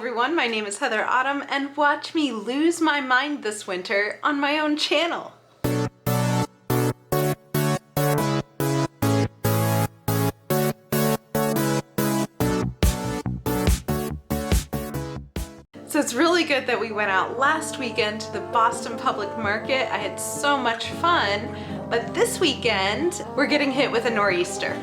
everyone, my name is Heather Autumn, and watch me lose my mind this winter on my own channel. So it's really good that we went out last weekend to the Boston Public Market. I had so much fun, but this weekend we're getting hit with a nor'easter.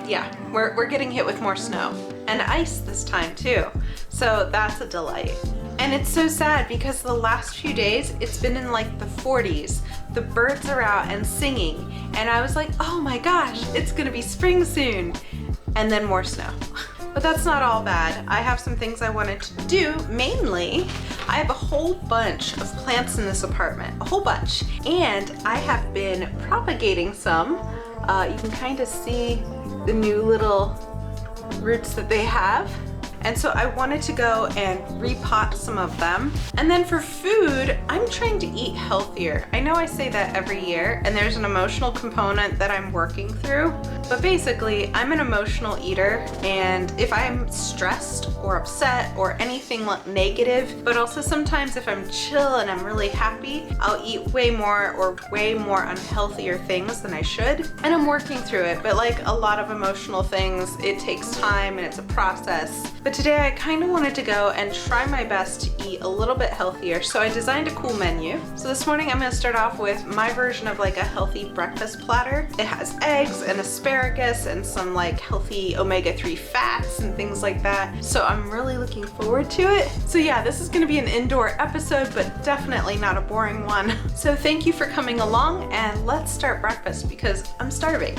Yeah, we're getting hit with more snow and ice this time too. So that's a delight. And it's so sad because the last few days it's been in like the 40s. The birds are out and singing, and I was like, oh my gosh, it's gonna be spring soon. And then more snow. But that's not all bad. I have some things I wanted to do. Mainly, I have a whole bunch of plants in this apartment, a whole bunch. And I have been propagating some. You can kind of see the new little roots that they have. And so I wanted to go and repot some of them. And then for food, I'm trying to eat healthier. I know I say that every year, and there's an emotional component that I'm working through. But basically, I'm an emotional eater, and if I'm stressed or upset or anything negative, but also sometimes if I'm chill and I'm really happy, I'll eat way more unhealthier things than I should. And I'm working through it, but like a lot of emotional things, it takes time and it's a process. But today I kind of wanted to go and try my best to eat a little bit healthier, so I designed a cool menu. So this morning I'm going to start off with my version of like a healthy breakfast platter. It has eggs and asparagus and some like healthy omega-3 fats and things like that. So I'm really looking forward to it. So yeah, this is going to be an indoor episode, but definitely not a boring one. So thank you for coming along, and let's start breakfast because I'm starving.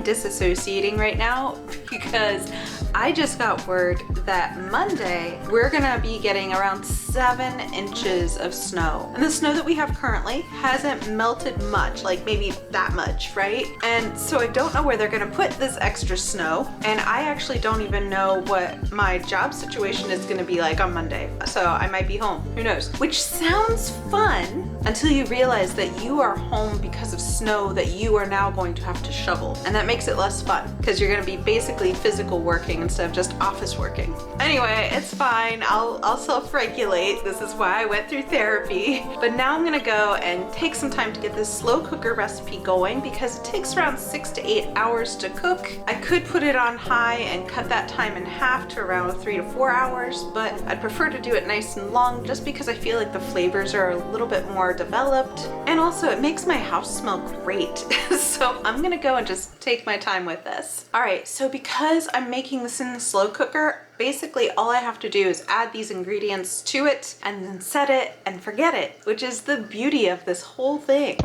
Disassociating right now because I just got word that Monday we're gonna be getting around 7 inches of snow. And the snow that we have currently hasn't melted much, like maybe that much, right? And so I don't know where they're gonna put this extra snow, and I actually don't even know what my job situation is gonna be like on Monday. So I might be home, who knows? Which sounds fun until you realize that you are home because of snow that you are now going to have to shovel. And that makes it less fun because you're gonna be basically physical working instead of just office working. Anyway, it's fine. I'll self-regulate. This is why I went through therapy. But now I'm gonna go and take some time to get this slow cooker recipe going because it takes around 6 to 8 hours to cook. I could put it on high and cut that time in half to around 3 to 4 hours, but I'd prefer to do it nice and long just because I feel like the flavors are a little bit more developed. And also it makes my house smell great. So I'm gonna go and just take my time with this. All right, so because I'm making this in the slow cooker, basically all I have to do is add these ingredients to it and then set it and forget it, which is the beauty of this whole thing.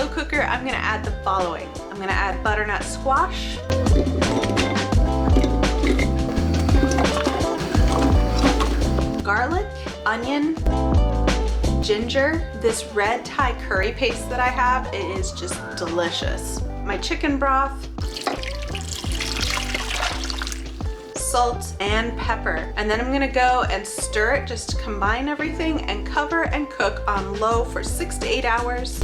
slow cooker, I'm gonna add the following. I'm gonna add butternut squash, garlic, onion, ginger. This red Thai curry paste that I have, it is just delicious. My chicken broth, salt, and pepper. And then I'm gonna go and stir it just to combine everything and cover and cook on low for 6 to 8 hours.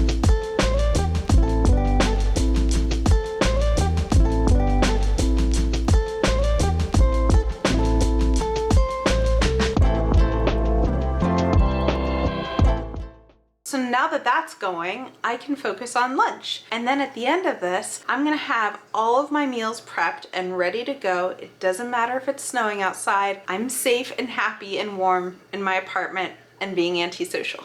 So now that that's going, I can focus on lunch. And then at the end of this, I'm gonna have all of my meals prepped and ready to go. It doesn't matter if it's snowing outside. I'm safe and happy and warm in my apartment and being antisocial.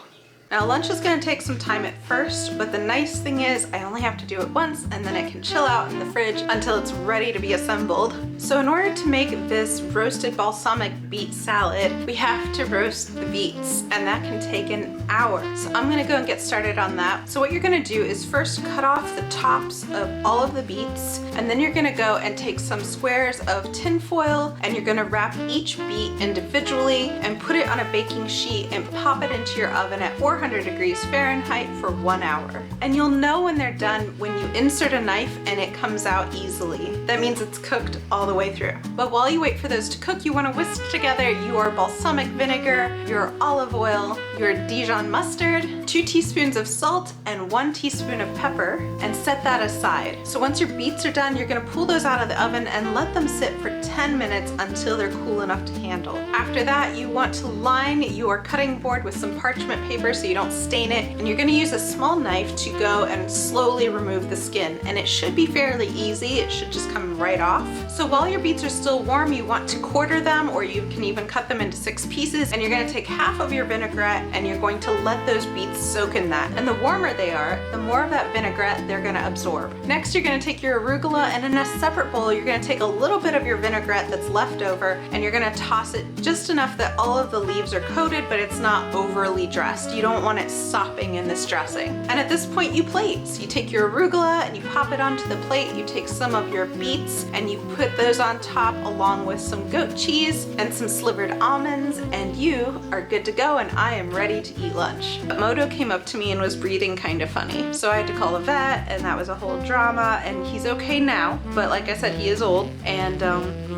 Now lunch is gonna take some time at first, but the nice thing is I only have to do it once and then it can chill out in the fridge until it's ready to be assembled. So in order to make this roasted balsamic beet salad, we have to roast the beets, and that can take an hour. So I'm gonna go and get started on that. So what you're gonna do is first cut off the tops of all of the beets, and then you're gonna go and take some squares of tin foil and you're gonna wrap each beet individually and put it on a baking sheet and pop it into your oven at 400 degrees Fahrenheit for 1 hour. And you'll know when they're done when you insert a knife and it comes out easily. That means it's cooked all the way through. But while you wait for those to cook, you want to whisk together your balsamic vinegar, your olive oil, your Dijon mustard, 2 teaspoons of salt, and 1 teaspoon of pepper, and set that aside. So once your beets are done, you're gonna pull those out of the oven and let them sit for 10 minutes until they're cool enough to handle. After that, you want to line your cutting board with some parchment paper so you don't stain it, and you're gonna use a small knife to go and slowly remove the skin. And it should be fairly easy, it should just come right off. So while your beets are still warm, you want to quarter them, or you can even cut them into 6 pieces, and you're gonna take half of your vinaigrette and you're going to let those beets soak in that. And the warmer they are, the more of that vinaigrette they're gonna absorb. Next, you're gonna take your arugula, and in a separate bowl, you're gonna take a little bit of your vinaigrette that's left over, and you're gonna toss it just enough that all of the leaves are coated, but it's not overly dressed. You don't want it sopping in this dressing. And at this point, you plate. So you take your arugula and you pop it onto the plate, you take some of your beets and you put those on top along with some goat cheese and some slivered almonds, and you are good to go, and I am ready to eat lunch. But Moto came up to me and was breathing kind of funny. So I had to call a vet, and that was a whole drama, and he's okay now. But like I said, he is old, and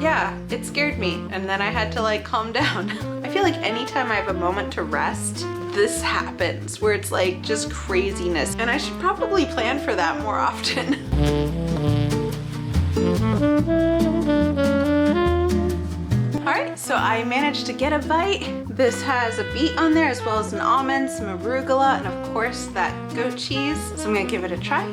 yeah, it scared me. And then I had to like calm down. I feel like anytime I have a moment to rest, this happens, where it's like just craziness. And I should probably plan for that more often. Alright, so I managed to get a bite. This has a beet on there as well as an almond, some arugula, and of course that goat cheese. So I'm gonna give it a try.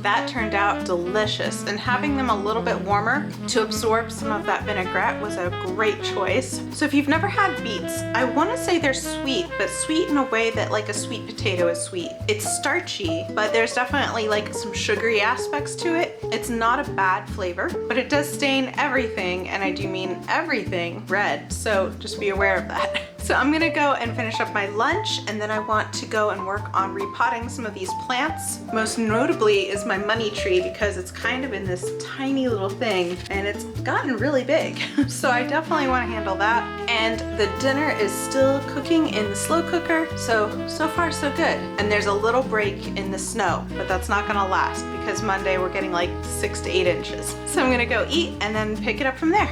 That turned out delicious, and having them a little bit warmer to absorb some of that vinaigrette was a great choice. So if you've never had beets, I want to say they're sweet, but sweet in a way that like a sweet potato is sweet. It's starchy, but there's definitely like some sugary aspects to it. It's not a bad flavor, but it does stain everything, and I do mean everything, red, so just be aware of that. So I'm gonna go and finish up my lunch, and then I want to go and work on repotting some of these plants. Most notably is my money tree, because it's kind of in this tiny little thing and it's gotten really big. So I definitely want to handle that. And the dinner is still cooking in the slow cooker. So far so good. And there's a little break in the snow, but that's not gonna last because Monday we're getting like 6 to 8 inches. So I'm gonna go eat and then pick it up from there.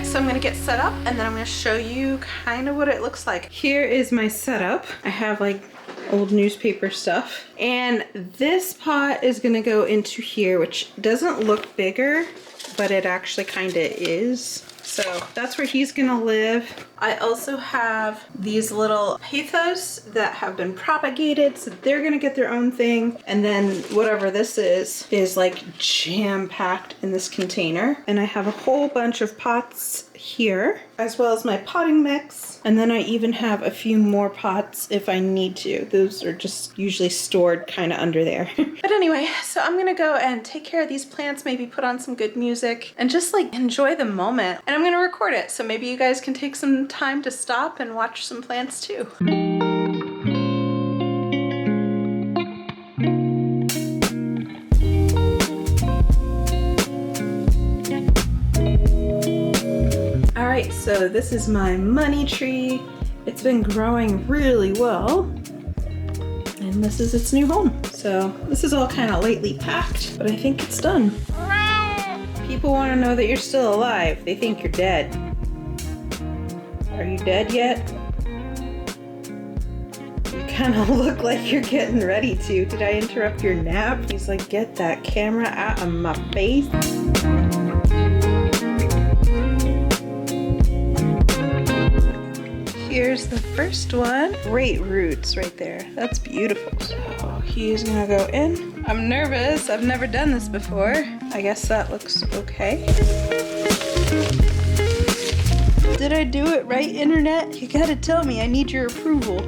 So I'm gonna get set up, and then I'm gonna show you kind of what it looks like. Here is my setup. I have like old newspaper stuff, and this pot is gonna go into here, which doesn't look bigger, but it actually kind of is. So that's where he's gonna live. I also have these little pothos that have been propagated, so they're gonna get their own thing. And then whatever this is like jam-packed in this container. And I have a whole bunch of pots here, as well as my potting mix. And then I even have a few more pots if I need to. Those are just usually stored kind of under there. But anyway, so I'm gonna go and take care of these plants, maybe put on some good music and just like enjoy the moment. And I'm gonna record it, so maybe you guys can take some time to stop and watch some plants too. Alright, so this is my money tree. It's been growing really well. And this is its new home. So this is all kind of lately packed, but I think it's done. People want to know that you're still alive. They think you're dead. Are you dead yet? You kind of look like you're getting ready to. Did I interrupt your nap? He's like, get that camera out of my face. Here's the first one. Great roots right there. That's beautiful. So he's gonna go in. I'm nervous. I've never done this before. I guess that looks okay. Did I do it right, internet? You gotta tell me. I need your approval.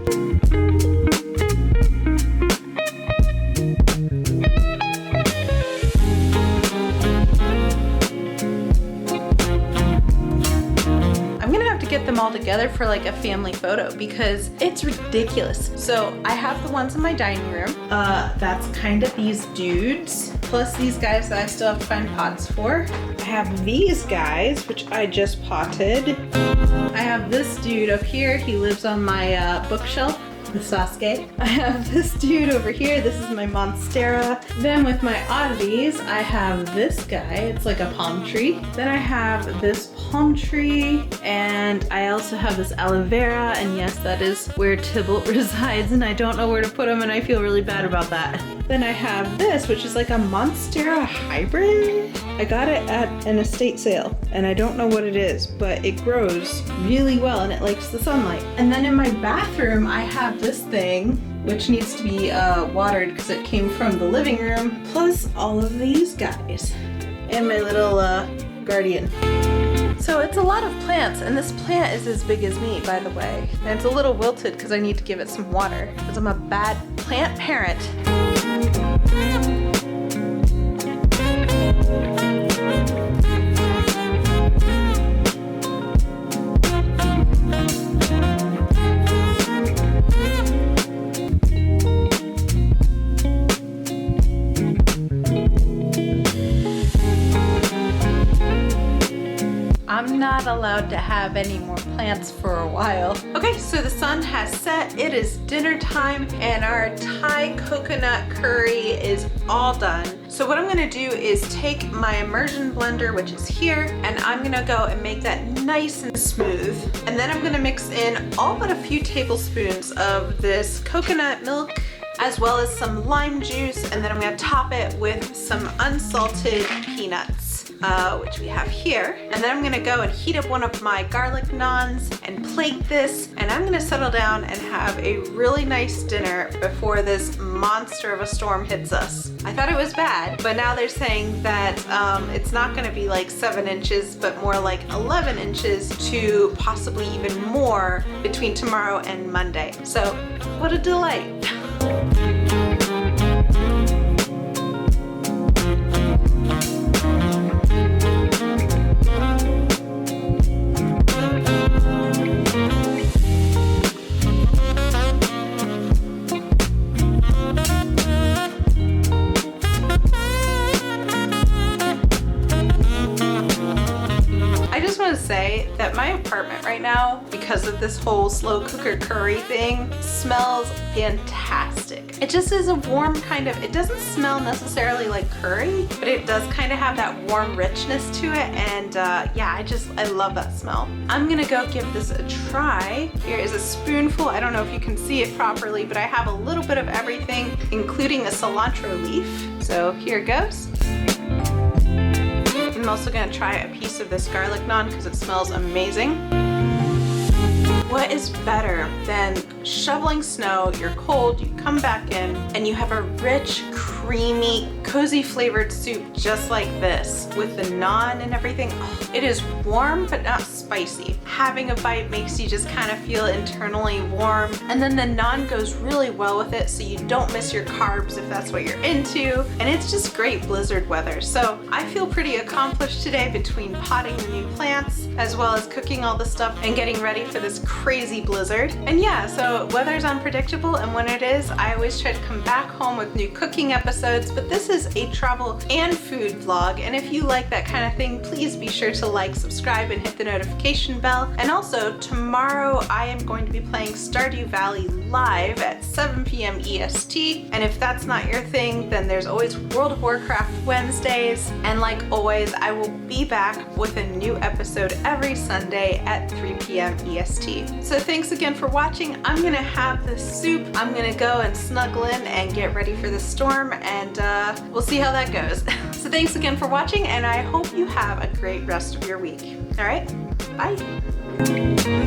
Get them all together for like a family photo because it's ridiculous. So I have the ones in my dining room. That's kind of these dudes, plus these guys that I still have to find pots for. I have these guys, which I just potted. I have this dude up here. He lives on my bookshelf. The Sasuke. I have this dude over here. This is my Monstera. Then with my oddities, I have this guy. It's like a palm tree. Then I have this palm tree, and I also have this aloe vera, and yes, that is where Tybalt resides, and I don't know where to put him, and I feel really bad about that. Then I have this, which is like a Monstera hybrid. I got it at an estate sale, and I don't know what it is, but it grows really well, and it likes the sunlight. And then in my bathroom, I have this thing, which needs to be watered because it came from the living room, plus all of these guys, and my little guardian. So it's a lot of plants, and this plant is as big as me, by the way. And it's a little wilted because I need to give it some water because I'm a bad plant parent. I'm not allowed to have any more plants for a while. Okay, so the sun has set. It is dinner time, and our Thai coconut curry is all done. So what I'm gonna do is take my immersion blender, which is here, and I'm gonna go and make that nice and smooth. And then I'm gonna mix in all but a few tablespoons of this coconut milk, as well as some lime juice, and then I'm gonna top it with some unsalted peanuts. Which we have here. And then I'm gonna go and heat up one of my garlic naans and plate this, and I'm gonna settle down and have a really nice dinner before this monster of a storm hits us. I thought it was bad, but now they're saying that it's not gonna be like 7 inches, but more like 11 inches to possibly even more between tomorrow and Monday. So what a delight. Say that my apartment right now, because of this whole slow cooker curry thing, smells fantastic. It just is a warm kind of, it doesn't smell necessarily like curry, but it does kind of have that warm richness to it, and yeah, I love that smell. I'm gonna go give this a try. Here is a spoonful. I don't know if you can see it properly, but I have a little bit of everything, including a cilantro leaf. So here goes. I'm also gonna try a piece of this garlic naan because it smells amazing. What is better than shoveling snow, you're cold, you come back in, and you have a rich, creamy, cozy flavored soup just like this with the naan and everything. Oh, it is warm but not spicy. spicy. Having a bite makes you just kind of feel internally warm, and then the naan goes really well with it so you don't miss your carbs if that's what you're into, and it's just great blizzard weather. So I feel pretty accomplished today between potting the new plants as well as cooking all the stuff and getting ready for this crazy blizzard. And yeah, so weather's unpredictable, and when it is, I always try to come back home with new cooking episodes, but this is a travel and food vlog, and if you like that kind of thing, please be sure to like, subscribe, and hit the notification bell. And also, tomorrow I am going to be playing Stardew Valley live at 7 p.m. EST, and if that's not your thing, then there's always World of Warcraft Wednesdays, and like always, I will be back with a new episode every Sunday at 3 p.m. EST. So thanks again for watching. I'm gonna have the soup. I'm gonna go and snuggle in and get ready for the storm, and we'll see how that goes. So thanks again for watching, and I hope you have a great rest of your week. All right, bye.